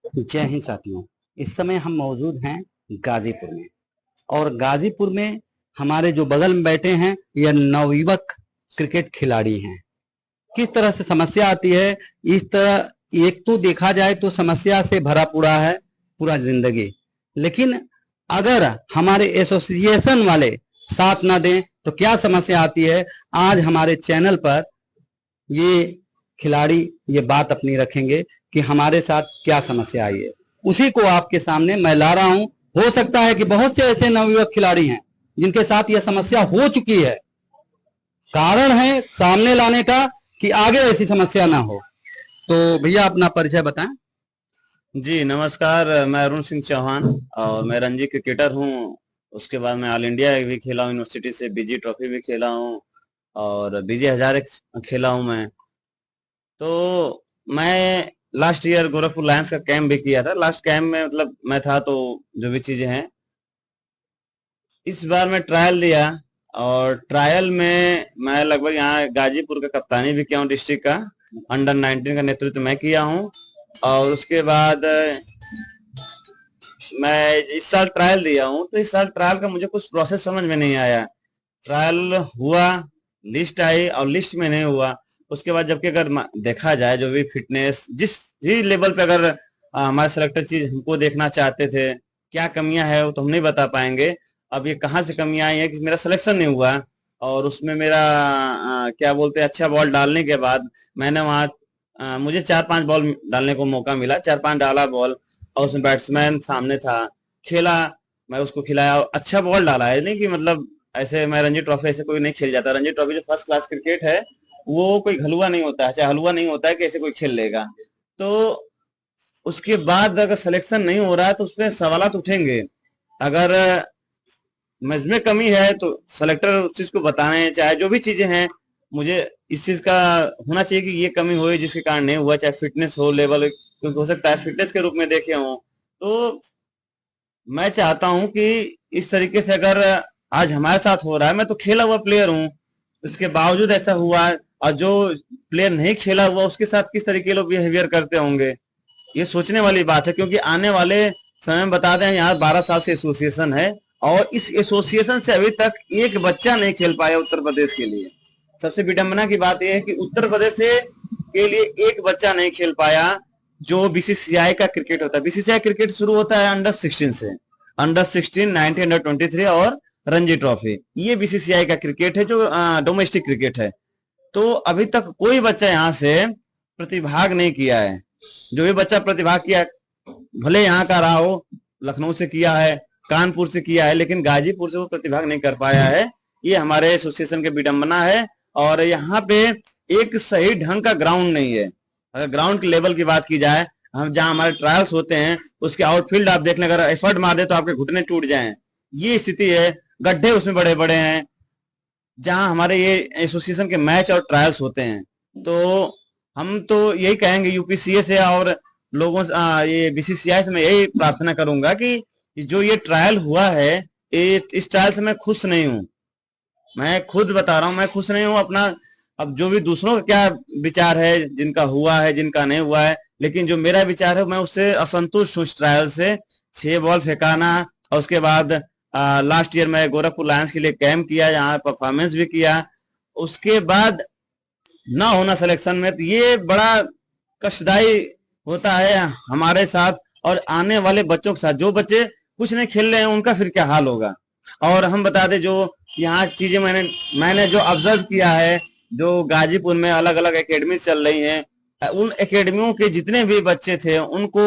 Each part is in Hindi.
जय हिंद साथियों। इस समय हम मौजूद हैं गाजीपुर में, और गाजीपुर में हमारे जो बगल में बैठे हैं यह नवयुवक क्रिकेट खिलाड़ी हैं। किस तरह से समस्या आती है, इस तरह एक तो देखा जाए तो समस्या से भरा पूरा है पूरा जिंदगी, लेकिन अगर हमारे एसोसिएशन वाले साथ ना दें तो क्या समस्या आती है। आज हमारे चैनल पर ये खिलाड़ी ये बात अपनी रखेंगे कि हमारे साथ क्या समस्या आई है, उसी को आपके सामने मैं ला रहा हूं। हो सकता है कि बहुत से ऐसे नवयुवक खिलाड़ी हैं जिनके साथ यह समस्या हो चुकी है। कारण है सामने लाने का कि आगे ऐसी समस्या ना हो। तो भैया अपना परिचय बताएं। जी नमस्कार, मैं अरुण सिंह चौहान और मैं रणजी क्रिकेटर हूँ। उसके बाद मैं ऑल इंडिया भी खेला हूँ, यूनिवर्सिटी से बीजी ट्रॉफी भी खेला हूँ और बीजे हजारे खेला हूँ मैं। तो मैं लास्ट ईयर गोरखपुर लायंस का कैंप भी किया था। लास्ट कैंप में मतलब मैं था, तो जो भी चीजें हैं इस बार मैं ट्रायल दिया और ट्रायल में मैं लगभग यहाँ गाजीपुर का कप्तानी भी किया हूँ, डिस्ट्रिक्ट का अंडर 19 का नेतृत्व मैं किया हूँ। और उसके बाद मैं इस साल ट्रायल दिया हूँ, तो इस साल ट्रायल का मुझे कुछ प्रोसेस समझ में नहीं आया। ट्रायल हुआ, लिस्ट आई और लिस्ट में नहीं हुआ। उसके बाद जबकि अगर देखा जाए जो भी फिटनेस जिस भी लेवल पे अगर हमारे सेलेक्टर चीज हमको देखना चाहते थे, क्या कमियां है वो तो हम नहीं बता पाएंगे। अब ये कहाँ से कमियां आई है कि मेरा सिलेक्शन नहीं हुआ और उसमें मेरा क्या बोलते हैं, अच्छा बॉल डालने के बाद मैंने वहाँ मुझे 4-5 बॉल डालने को मौका मिला, 4-5 डाला बॉल और उसमें बैट्समैन सामने था, खेला, मैं उसको खिलाया और अच्छा बॉल डाला है। नहीं कि मतलब ऐसे मैं रणजी ट्रॉफी ऐसे कोई नहीं खेल जाता। रणजी ट्रॉफी जो फर्स्ट क्लास क्रिकेट है वो कोई हलवा नहीं होता है, चाहे हलवा नहीं होता है कि ऐसे कोई खेल लेगा। तो उसके बाद अगर सिलेक्शन नहीं हो रहा है तो उसमें सवालात उठेंगे। अगर मुझ में कमी है तो सेलेक्टर उस चीज को बताने, चाहे जो भी चीजें हैं मुझे इस चीज का होना चाहिए कि ये कमी हुई जिसके कारण नहीं हुआ, चाहे फिटनेस हो लेवल, क्योंकि हो सकता है फिटनेस के रूप में देखे हो। तो मैं चाहता हूं कि इस तरीके से अगर आज हमारे साथ हो रहा है, मैं तो खेला हुआ प्लेयर हूं, उसके बावजूद ऐसा हुआ है, और जो प्लेयर नहीं खेला हुआ उसके साथ किस तरीके के लोग बिहेवियर करते होंगे, ये सोचने वाली बात है। क्योंकि आने वाले समय में बता दें, यहाँ 12 साल से एसोसिएशन है और इस एसोसिएशन से अभी तक एक बच्चा नहीं खेल पाया उत्तर प्रदेश के लिए। सबसे विडंबना की बात यह है कि उत्तर प्रदेश के लिए एक बच्चा नहीं खेल पाया। जो बीसीसीआई का क्रिकेट होता है, बीसीसीआई क्रिकेट शुरू होता है अंडर 16 से, अंडर 16, 19, अंडर 23 और रणजी ट्रॉफी, ये बीसीसीआई का क्रिकेट है जो डोमेस्टिक क्रिकेट है। तो अभी तक कोई बच्चा यहाँ से प्रतिभाग नहीं किया है। जो भी बच्चा प्रतिभाग किया, भले यहाँ का रहा हो, लखनऊ से किया है, कानपुर से किया है, लेकिन गाजीपुर से वो प्रतिभाग नहीं कर पाया है। ये हमारे एसोसिएशन के विडंबना है। और यहाँ पे एक सही ढंग का ग्राउंड नहीं है। अगर ग्राउंड के लेवल की बात की जाए, हम जहाँ हमारे ट्रायल्स होते हैं उसके आउटफील्ड आप देख लें, अगर एफर्ट मार दे तो आपके घुटने टूट जाएं, ये स्थिति है। गड्ढे उसमें बड़े बड़े हैं जहां हमारे ये एसोसिएशन के मैच और ट्रायल्स होते हैं। तो हम तो यही कहेंगे यूपीसीए से और लोगों से, ये बीसीसीआई से मैं यही प्रार्थना करूंगा कि जो ये ट्रायल हुआ है, इस ट्रायल से मैं खुश नहीं हूं। मैं खुद बता रहा हूं, मैं खुश नहीं हूं अपना। अब जो भी दूसरों का क्या विचार है, जिनका हुआ है जिनका नहीं हुआ है, लेकिन जो मेरा विचार है मैं उससे असंतुष्ट हूँ। ट्रायल से 6 बॉल फेंकाना और उसके बाद लास्ट ईयर मैं गोरखपुर लायंस के लिए कैंप किया, यहाँ परफॉर्मेंस भी किया, उसके बाद ना होना सिलेक्शन में, तो ये बड़ा कष्टदायी होता है हमारे साथ और आने वाले बच्चों के साथ। जो बच्चे कुछ नहीं खेल रहे हैं उनका फिर क्या हाल होगा। और हम बता दें, जो यहाँ चीजें मैंने जो ऑब्जर्व किया है, जो गाजीपुर में अलग अलग एकेडमी चल रही हैं, उन एकेडमियों के जितने भी बच्चे थे, उनको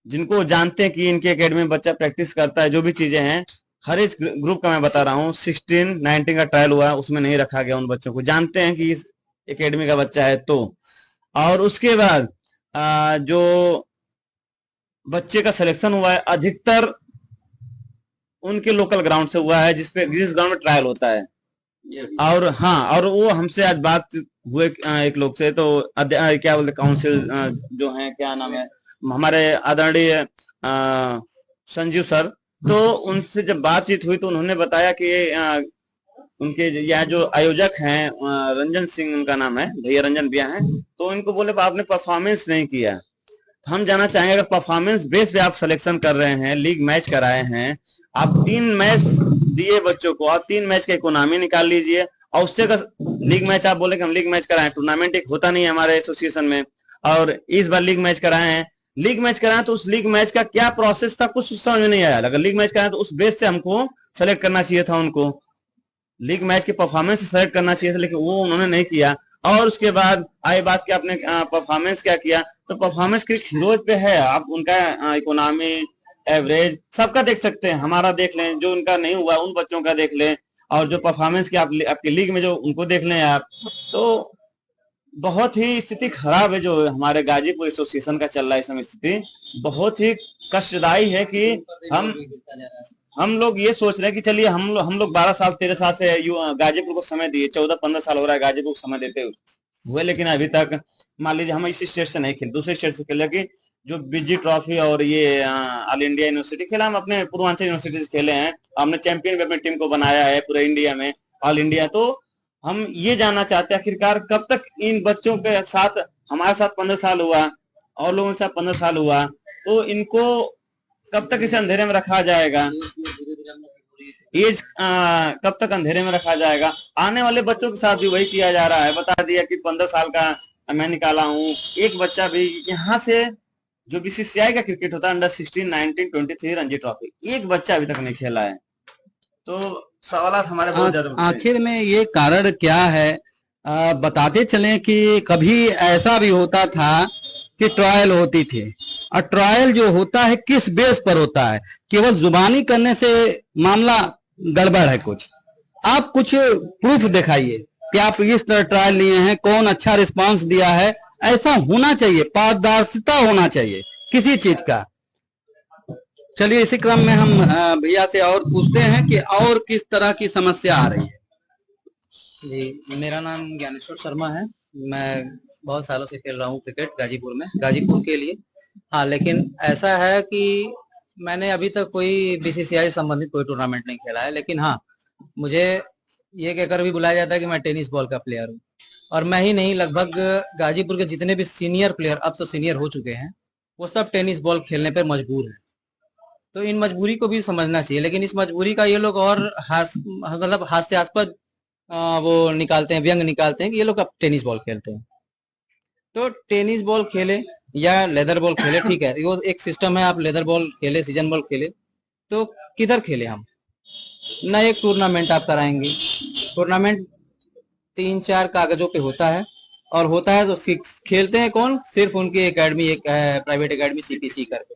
जिनको जानते हैं कि इनके एकेडमी में बच्चा प्रैक्टिस करता है, जो भी चीजें हैं, हर एक ग्रुप का मैं बता रहा हूँ, 16, 19 का ट्रायल हुआ, उसमें नहीं रखा गया उन बच्चों को, जानते हैं कि इस एकेडमी का बच्चा है। तो और उसके बाद जो बच्चे का सिलेक्शन हुआ है अधिकतर उनके लोकल ग्राउंड से हुआ है, जिस ग्राउंड में ट्रायल होता है। और हाँ, और वो हमसे आज बात हुए एक लोग से, तो क्या बोलते काउंसिल जो है, क्या नाम है हमारे आदरणीय संजीव सर, तो उनसे जब बातचीत हुई तो उन्होंने बताया कि उनके यहाँ जो आयोजक हैं, रंजन सिंह उनका नाम है, भैया रंजन भैया हैं, तो इनको बोले आपने परफॉर्मेंस नहीं किया। तो हम जानना चाहेंगे, अगर परफॉर्मेंस बेस पे आप सिलेक्शन कर रहे हैं, लीग मैच कराए हैं, आप 3 मैच दिए बच्चों को, और 3 मैच का इकोनॉमी निकाल लीजिए, और उससे अगर लीग मैच आप बोले कि हम लीग मैच कराए, टूर्नामेंट एक होता नहीं है हमारे एसोसिएशन में, और इस बार लीग मैच कराए हैं, लीग मैच कराए तो उस लीग मैच का क्या प्रोसेस था कुछ समझ में नहीं आया। अगर लीग मैच कराए तो उस बेस से हमको सेलेक्ट करना चाहिए था, उनको लीग मैच के परफॉर्मेंस से सेलेक्ट करना चाहिए था, लेकिन वो उन्होंने नहीं किया। और उसके बाद आई बात कि आपने परफॉर्मेंस क्या किया, तो परफॉर्मेंस क्रिक हीरोज पे है, आप उनका इकोनॉमी एवरेज सबका देख सकते हैं, हमारा देख लें, जो उनका नहीं हुआ उन बच्चों का देख लें, और जो परफॉर्मेंस की आपकी लीग में जो उनको देख लें आप। तो बहुत ही स्थिति खराब है जो हमारे गाजीपुर एसोसिएशन का चल रहा है इस समय, स्थिति बहुत ही कष्टदायी है कि हम लोग ये सोच रहे हैं कि चलिए हम लोग 12 साल 13 साल से गाजीपुर को समय दिए, 14-15 साल हो रहा है गाजीपुर को समय देते हुए, लेकिन अभी तक मान लीजिए हम इस स्टेट से नहीं खेले, दूसरे स्टेट से खेले, कि जो बीजी ट्रॉफी और ये ऑल इंडिया यूनिवर्सिटी खेला, हम अपने पूर्वांचल यूनिवर्सिटी से खेले हैं, हमने चैंपियन भी अपनी टीम को बनाया है पूरे इंडिया में, ऑल इंडिया। तो हम ये जानना चाहते हैं आखिरकार कब तक इन बच्चों के साथ, हमारे साथ 15 साल हुआ और लोगों के साथ 15 साल हुआ, तो इनको कब तक इसे अंधेरे में रखा जाएगा, एज कब तक अंधेरे में रखा जाएगा। आने वाले बच्चों के साथ भी वही किया जा रहा है, बता दिया कि 15 साल का मैं निकाला हूँ, एक बच्चा भी यहाँ से जो बीसीसीआई का क्रिकेट होता है अंडर 16, 19, 23 रणजी ट्रॉफी, एक बच्चा अभी तक नहीं खेला है। तो सवाल हमारे बहुत ज्यादा आखिर में ये कारण क्या है, बताते चलें कि कभी ऐसा भी होता था कि ट्रायल होती थी, और ट्रायल जो होता है किस बेस पर होता है, केवल जुबानी करने से मामला गड़बड़ है कुछ। आप कुछ प्रूफ दिखाइए कि आप इस तरह ट्रायल लिए हैं, कौन अच्छा रिस्पांस दिया है, ऐसा होना चाहिए, पारदर्शिता होना चाहिए किसी चीज का। चलिए इसी क्रम में हम भैया से और पूछते हैं कि और किस तरह की समस्या आ रही है। जी, मेरा नाम ज्ञानेश्वर शर्मा है। मैं बहुत सालों से खेल रहा हूँ क्रिकेट गाजीपुर में, गाजीपुर के लिए। हाँ, लेकिन ऐसा है कि मैंने अभी तक कोई बीसीसीआई संबंधित कोई टूर्नामेंट नहीं खेला है, लेकिन हाँ, मुझे ये कहकर भी बुलाया जाता है कि मैं टेनिस बॉल का प्लेयर हूँ, और मैं ही नहीं, लगभग गाजीपुर के जितने भी सीनियर प्लेयर, अब तो सीनियर हो चुके हैं, वो सब टेनिस बॉल खेलने पर मजबूर हैं। तो इन मजबूरी को भी समझना चाहिए, लेकिन इस मजबूरी का ये लोग और मतलब हास्यास्पद वो निकालते हैं, व्यंग निकालते हैं कि ये लोग अब टेनिस बॉल खेलते हैं। तो टेनिस बॉल खेले या लेदर बॉल खेले, ठीक है, वो एक सिस्टम है, आप लेदर बॉल खेले, सीजन बॉल खेले, तो किधर खेले हम ना। एक टूर्नामेंट आप कराएंगे, टूर्नामेंट 3-4 कागजों पे होता है, और होता है तो खेलते हैं कौन, सिर्फ उनकी एकेडमी, एक प्राइवेट एकेडमी सीपीसी करके,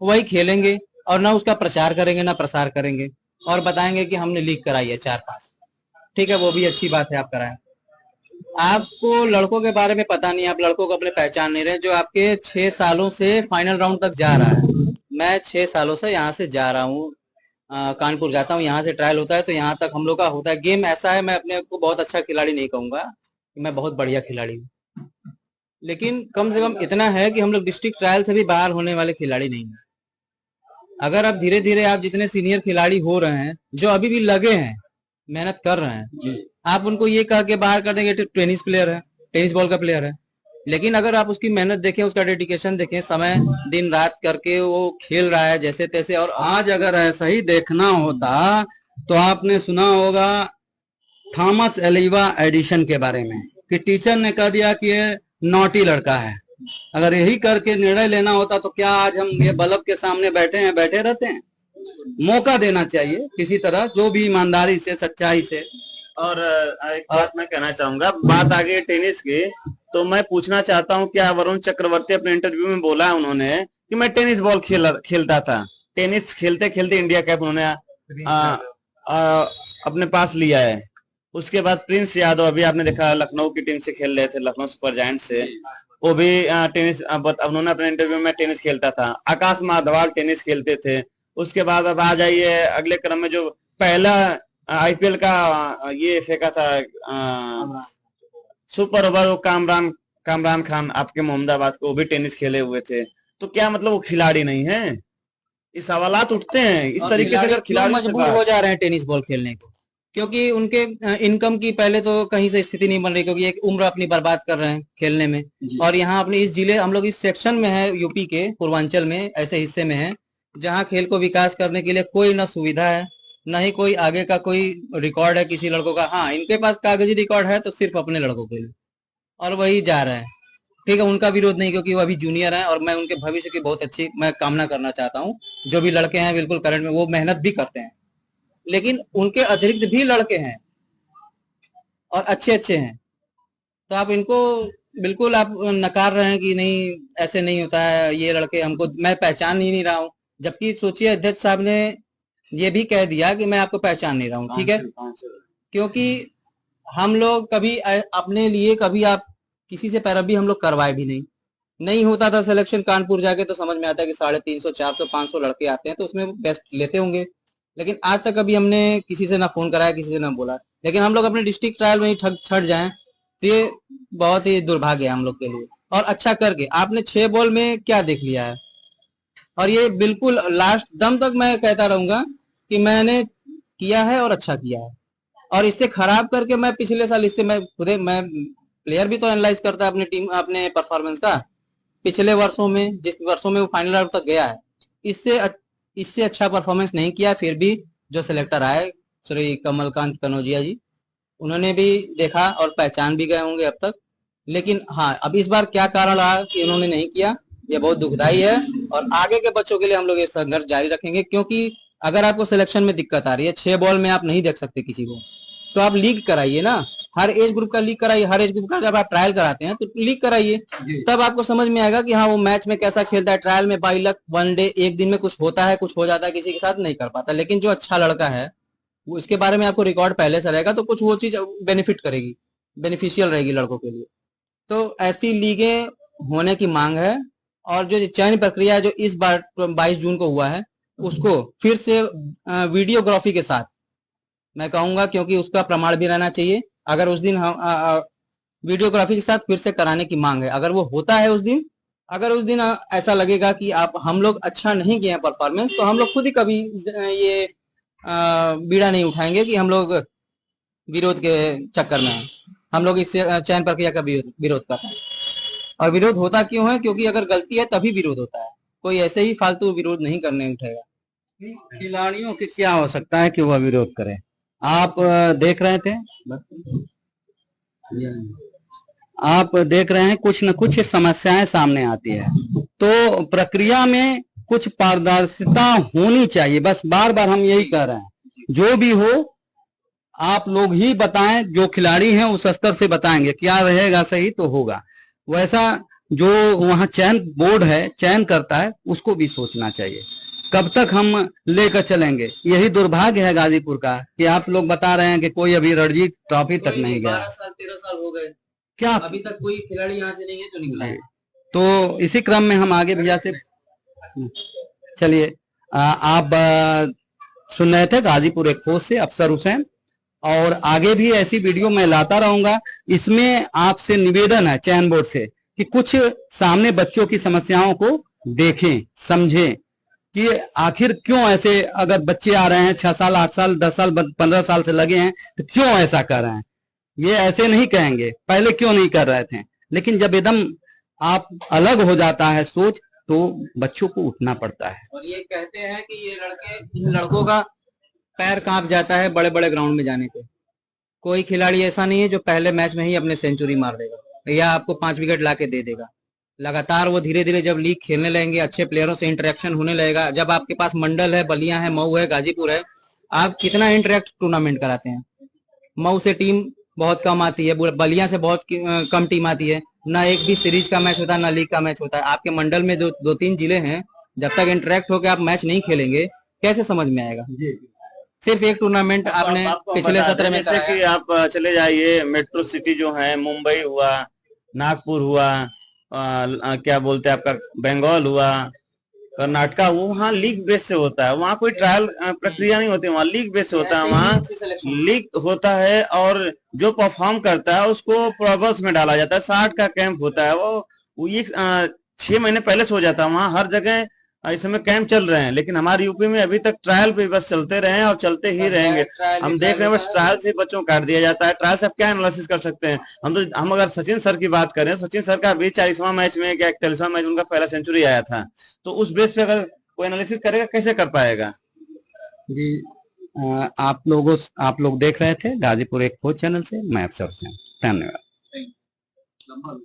वही खेलेंगे, और ना उसका प्रचार करेंगे ना प्रसार करेंगे, और बताएंगे कि हमने लीग कराई है 4-5। ठीक है, वो भी अच्छी बात है, आप कराएं। आपको लड़कों के बारे में पता नहीं, आप लड़कों को अपने पहचान नहीं रहे, जो आपके 6 सालों से फाइनल राउंड तक जा रहा है। मैं 6 सालों से यहाँ से जा रहा हूँ, कानपुर जाता हूँ, यहाँ से ट्रायल होता है, तो यहाँ तक हम लोग का होता है। गेम ऐसा है, मैं अपने को बहुत अच्छा खिलाड़ी नहीं कहूंगा कि मैं बहुत बढ़िया खिलाड़ी हूँ, लेकिन कम से कम इतना है कि हम लोग डिस्ट्रिक्ट ट्रायल से भी बाहर होने वाले खिलाड़ी नहीं है। अगर आप धीरे धीरे, आप जितने सीनियर खिलाड़ी हो रहे हैं, जो अभी भी लगे हैं, मेहनत कर रहे हैं, आप उनको ये कह के बाहर कर देंगे टेनिस प्लेयर है, टेनिस बॉल का प्लेयर है, लेकिन अगर आप उसकी मेहनत देखें, उसका डेडिकेशन देखें, समय दिन रात करके वो खेल रहा है जैसे तैसे। और आज अगर ऐसा ही देखना होता तो आपने सुना होगा थॉमस एलिवा एडिशन के बारे में, कि टीचर ने कह दिया कि ये नॉटी लड़का है। अगर यही करके निर्णय लेना होता तो क्या आज हम ये बल्ब के सामने बैठे रहते हैं। मौका देना चाहिए किसी तरह, जो भी ईमानदारी से, सच्चाई से। और एक बात मैं कहना चाहूंगा, बात आ गई टेनिस की, तो मैं पूछना चाहता हूं, क्या वरुण चक्रवर्ती अपने इंटरव्यू में बोला है उन्होंने कि मैं टेनिस बॉल खेलता था, टेनिस खेलते खेलते इंडिया कैप उन्होंने अपने पास लिया है। उसके बाद प्रिंस यादव, अभी आपने देखा लखनऊ की टीम से खेल रहे थे, लखनऊ सुपर जायंट से, वो भी टेनिस, उन्होंने अपने इंटरव्यू में टेनिस खेलता था। आकाश माधवाल टेनिस खेलते थे। उसके बाद अब आ जाइए अगले क्रम में, जो पहला आईपीएल का ये फेंका था सुपर ओवर, वो कामरान खान आपके मोहम्मदाबाद को, वो भी टेनिस खेले हुए थे। तो क्या मतलब वो खिलाड़ी नहीं है? इस सवालात उठते हैं इस तरीके से। अगर खिलाड़ी मजबूर हो जा रहे हैं टेनिस बॉल खेलने को, क्योंकि उनके इनकम की पहले तो कहीं से स्थिति नहीं बन रही, क्योंकि एक उम्र अपनी बर्बाद कर रहे हैं खेलने में। और यहाँ अपने इस जिले, हम लोग इस सेक्शन में है, यूपी के पूर्वांचल में ऐसे हिस्से में है जहाँ खेल को विकास करने के लिए कोई न सुविधा है, न ही कोई आगे का कोई रिकॉर्ड है किसी लड़कों का। हाँ, इनके पास कागजी रिकॉर्ड है तो सिर्फ अपने लड़कों के लिए, और वही जा रहा है। ठीक है, उनका विरोध नहीं, क्योंकि वो अभी जूनियर है और मैं उनके भविष्य की बहुत अच्छी मैं कामना करना चाहता हूँ। जो भी लड़के हैं बिल्कुल करंट में वो मेहनत भी करते हैं, लेकिन उनके अतिरिक्त भी लड़के हैं और अच्छे अच्छे हैं। तो आप इनको बिल्कुल आप नकार रहे हैं कि नहीं, ऐसे नहीं होता है, ये लड़के हमको मैं पहचान ही नहीं रहा हूँ। जबकि सोचिए, अध्यक्ष साहब ने ये भी कह दिया कि मैं आपको पहचान नहीं रहा हूँ। ठीक है, क्योंकि हम लोग कभी अपने लिए कभी आप किसी से पैरवी हम लोग करवाए भी नहीं होता था सिलेक्शन कानपुर जाके, तो समझ में आता है कि 350, 400, 500 लड़के आते हैं तो उसमें बेस्ट लेते होंगे। लेकिन आज तक अभी हमने किसी से ना फोन कराया, किसी से ना बोला। लेकिन हम लोग अपने डिस्ट्रिक्ट ट्रायल में ही छट जाएं तो ये बहुत ही दुर्भाग्य है हम लोग के लिए। और अच्छा करके आपने 6 बॉल में क्या देख लिया है, और ये बिल्कुल लास्ट दम तक मैं कहता रहूंगा कि मैंने किया है और अच्छा किया है। और इससे खराब करके मैं पिछले साल, इससे मैं खुदे, मैं प्लेयर भी तो एनालाइज करता है अपनी टीम, अपने परफॉर्मेंस का। पिछले वर्षों में, जिस वर्षों में वो फाइनल राउंड तक गया है, इससे अच्छा परफॉर्मेंस नहीं किया। फिर भी जो सिलेक्टर आए श्री कमलकांत कनौजिया जी, उन्होंने भी देखा और पहचान भी गए होंगे अब तक। लेकिन हाँ, अब इस बार क्या कारण रहा कि उन्होंने नहीं किया, ये बहुत दुखदाई है। और आगे के बच्चों के लिए हम लोग ये संघर्ष जारी रखेंगे, क्योंकि अगर आपको सिलेक्शन में दिक्कत आ रही है, 6 बॉल में आप नहीं देख सकते किसी को, तो आप लीग कराइए ना। हर एज ग्रुप का लीग कराइए। हर एज ग्रुप का जब आप ट्रायल कराते हैं तो लीग कराइए, तब आपको समझ में आएगा कि हाँ वो मैच में कैसा खेलता है। ट्रायल में बाई लक, वनडे, एक दिन में कुछ होता है, कुछ हो जाता है, किसी के साथ नहीं कर पाता। लेकिन जो अच्छा लड़का है वो, इसके बारे में आपको रिकॉर्ड पहले से रहेगा, तो कुछ वो चीज बेनिफिट करेगी, बेनिफिशियल रहेगी लड़कों के लिए। तो ऐसी लीगें होने की मांग है। और जो चयन प्रक्रिया जो इस बार 22 जून को हुआ है, उसको फिर से वीडियोग्राफी के साथ मैं कहूंगा, क्योंकि उसका प्रमाण भी रहना चाहिए। अगर उस दिन वीडियोग्राफी के साथ फिर से कराने की मांग है। अगर वो होता है उस दिन, अगर उस दिन ऐसा लगेगा कि हम लोग अच्छा नहीं किए हैं परफॉर्मेंस, तो हम लोग खुद ही कभी ये बीड़ा नहीं उठाएंगे कि हम लोग विरोध के चक्कर में हैं। हम लोग इस चयन प्रक्रिया का विरोध करते हैं। और विरोध होता क्यों है? क्योंकि अगर गलती है तभी विरोध होता है, कोई ऐसे ही फालतू विरोध नहीं करने उठेगा। खिलाड़ियों के क्या हो सकता है कि वह विरोध करें? आप देख रहे थे, आप देख रहे हैं कुछ न कुछ समस्याएं सामने आती है, तो प्रक्रिया में कुछ पारदर्शिता होनी चाहिए। बस बार बार हम यही कह रहे हैं, जो भी हो आप लोग ही बताएं, जो खिलाड़ी हैं उस स्तर से बताएंगे, क्या रहेगा सही तो होगा। वैसा जो वहां चयन बोर्ड है, चयन करता है, उसको भी सोचना चाहिए। कब तक हम लेकर चलेंगे? यही दुर्भाग्य है गाजीपुर का कि आप लोग बता रहे हैं कि कोई अभी रणजी ट्रॉफी तक नहीं गया। 12 साल 13 साल हो गए, क्या अभी तक कोई खिलाड़ी यहाँ से नहीं है जो निकला है। तो इसी क्रम में हम आगे भैया से, चलिए आप सुन रहे थे गाजीपुर एक खोज से अफसर हुसैन, और आगे भी ऐसी वीडियो मैं लाता रहूंगा। इसमें आपसे निवेदन है चयन बोर्ड से कि कुछ सामने बच्चों की समस्याओं को देखें, समझें कि आखिर क्यों ऐसे, अगर बच्चे आ रहे हैं 6 साल, 8 साल, 10 साल, 15 साल से लगे हैं, तो क्यों ऐसा कर रहे हैं? ये ऐसे नहीं कहेंगे, पहले क्यों नहीं कर रहे थे। लेकिन जब एकदम आप अलग हो जाता है सोच, तो बच्चों को उठना पड़ता है। और ये कहते हैं कि ये इन लड़कों का पैर कांप जाता है बड़े बड़े ग्राउंड में जाने पे। कोई खिलाड़ी ऐसा नहीं है जो पहले मैच में ही अपने सेंचुरी मार देगा या आपको 5 विकेट ला के दे देगा। लगातार वो धीरे धीरे जब लीग खेलने लगेंगे, अच्छे प्लेयरों से इंटरेक्शन होने लगेगा, जब आपके पास मंडल है, बलिया है, मऊ है, गाजीपुर है, आप कितना इंटरेक्ट टूर्नामेंट कराते हैं। मऊ से टीम बहुत कम आती है, बलिया से बहुत कम टीम आती है, ना एक भी सीरीज का मैच होता है, ना लीग का मैच होता है। आपके मंडल में जो 2-3 जिले हैं, जब तक इंटरेक्ट होकर आप मैच नहीं खेलेंगे, कैसे समझ में आएगा? सिर्फ एक टूर्नामेंट आपने पिछले सत्र में जैसे कि आप चले जाइए मेट्रो सिटी जो है, मुंबई हुआ, नागपुर हुआ, क्या बोलते हैं आपका बंगाल हुआ, कर्नाटका, वो वहाँ लीग बेस से होता है। वहाँ कोई ट्रायल प्रक्रिया नहीं होती, वहाँ लीग बेस से होता है। वहाँ लीग होता है और जो परफॉर्म करता है उसको प्रोबल्स में डाला जाता है। 60 का कैंप होता है, वो ये 6 महीने पहले से हो जाता है। वहाँ हर जगह इस समय कैंप चल रहे हैं, लेकिन हमारे यूपी में अभी तक ट्रायल पे बस चलते रहे हैं और चलते ही रहेंगे। हम देख रहे हैं बस ट्रायल से बच्चों को काट दिया जाता है। ट्रायल से आप क्या एनालिसिस कर सकते हैं? हम अगर सचिन सर की बात करें, सचिन सर का अभी 40वां मैच में क्या 41वां मैच उनका पहला सेंचुरी आया था, तो उस बेस पे अगर कोई एनालिसिस करेगा कैसे कर पाएगा? जी आप लोग देख रहे थे गाजीपुर एक खोज चैनल से। मैं अफसर हूं। धन्यवाद।